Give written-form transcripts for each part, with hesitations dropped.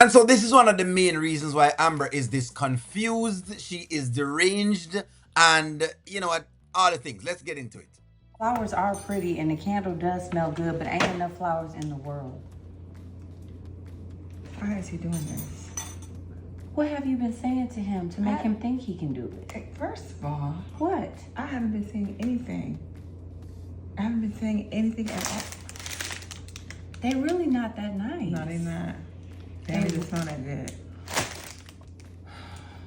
And so this is one of the main reasons why Amber is this confused. She is deranged, and you know what? All the things. Let's get into it. Flowers are pretty and the candle does smell good, but ain't enough flowers in the world. Why is he doing this? What have you been saying to him to make him think he can do it? Hey, first of all, What? I haven't been saying anything. I haven't been saying anything at all. They really not that nice. No, they not. They don't even smell that good.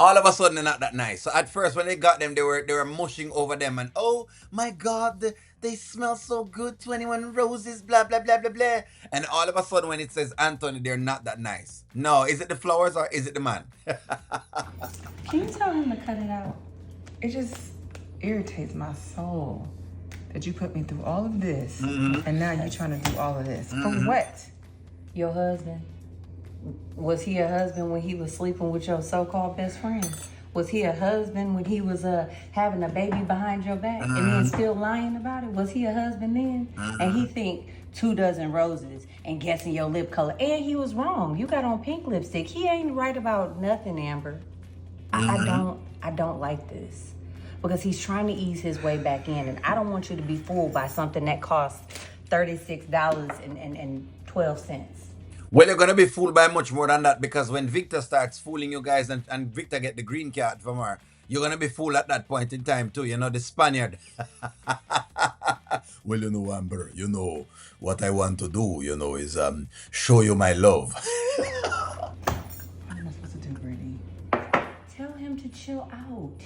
All of a sudden, they're not that nice. So at first, when they got them, they were mushing over them, and oh my God, they smell so good. 21 roses, blah blah blah blah blah. And all of a sudden, when it says Anthony, they're not that nice. No, is it the flowers or is it the man? Can you tell him to cut it out? It just irritates my soul that you put me through all of this, and now you're trying to do all of this. For what? Your husband? Was he a husband when he was sleeping with your so-called best friend? Was he a husband when he was having a baby behind your back and then still lying about it? Was he a husband then? And he think 2 dozen roses and guessing your lip color. And he was wrong. You got on pink lipstick. He ain't right about nothing, Amber. I don't like this. Because he's trying to ease his way back in, and I don't want you to be fooled by something that costs $36.12. Well, you're gonna be fooled by much more than that, because when Victor starts fooling you guys, and Victor get the green card from her, you're gonna be fooled at that point in time too. You know, the Spaniard. Well, you know, Amber, you know what I want to do, you know, is show you my love. What am I supposed to do, Brittany? Tell him to chill out.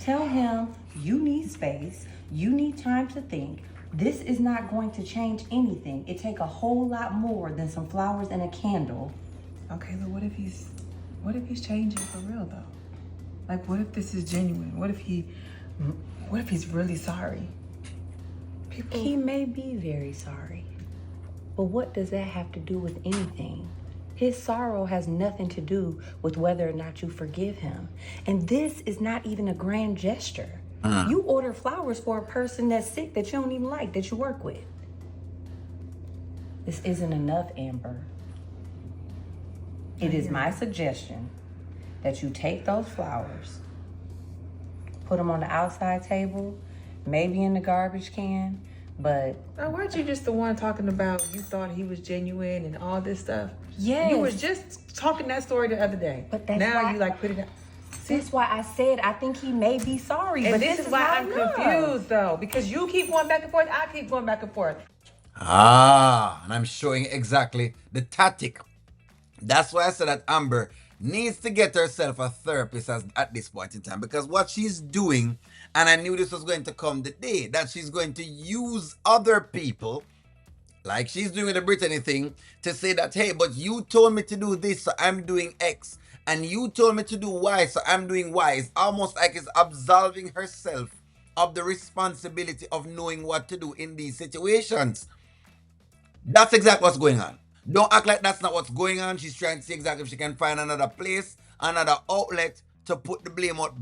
Tell him you need space. You need time to think. This is not going to change anything. It take a whole lot more than some flowers and a candle. Okay, but what if he's changing for real though? Like, what if this is genuine? What if he's really sorry? He may be very sorry. But what does that have to do with anything? His sorrow has nothing to do with whether or not you forgive him. And this is not even a grand gesture. You order flowers for a person that's sick that you don't even like, that you work with. This isn't enough, Amber. It is my suggestion that you take those flowers, put them on the outside table, maybe in the garbage can, but Now, weren't you just the one talking about you thought he was genuine and all this stuff? yes. You was just talking that story the other day. But that's now why- you like put it out. That's why I said I think he may be sorry. And but this is why not I'm enough. confused though, because you keep going back and forth, I keep going back and forth. And I'm showing exactly the tactic. That's why I said that Amber needs to get herself a therapist at this point in time, because what she's doing, and I knew this was going to come the day, that she's going to use other people, like she's doing the Brittany thing, to say that, hey, but you told me to do this, so I'm doing X. And you told me to do Y, so I'm doing Y. It's almost like it's absolving herself of the responsibility of knowing what to do in these situations. That's exactly what's going on. Don't act like that's not what's going on. She's trying to see exactly if she can find another place, another outlet to put the blame on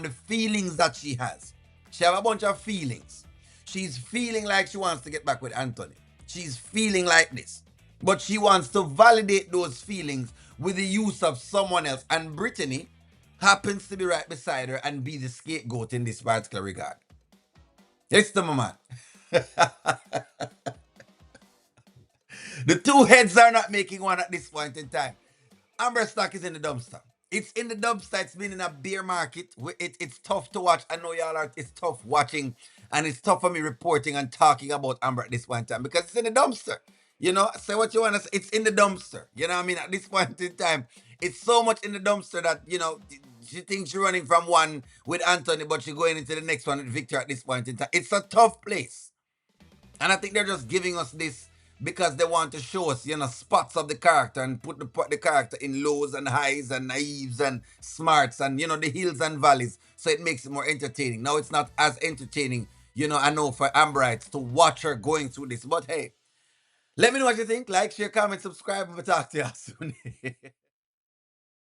the feelings that she has. She have a bunch of feelings. She's feeling like she wants to get back with Anthony. She's feeling like this. But she wants to validate those feelings with the use of someone else. And Brittany happens to be right beside her and be the scapegoat in this particular regard. It's the man. The two heads are not making one at this point in time. Amber stock is in the dumpster. It's in the dumpster. It's been in a bear market. It's tough to watch. I know y'all are. It's tough watching, and it's tough for me reporting and talking about Amber at this point in time, because it's in the dumpster. You know, say what you want to say. It's in the dumpster. You know what I mean? At this point in time, it's so much in the dumpster that, you know, she thinks she's running from one with Anthony, but she's going into the next one with Victor at this point in time. It's a tough place. And I think they're just giving us this because they want to show us, you know, spots of the character and put the character in lows and highs and naives and smarts and, you know, the hills and valleys. So it makes it more entertaining. Now it's not as entertaining, you know, I know, for Amberites to watch her going through this. But hey, let me know what you think. Like, share, comment, subscribe, and we'll talk to you soon.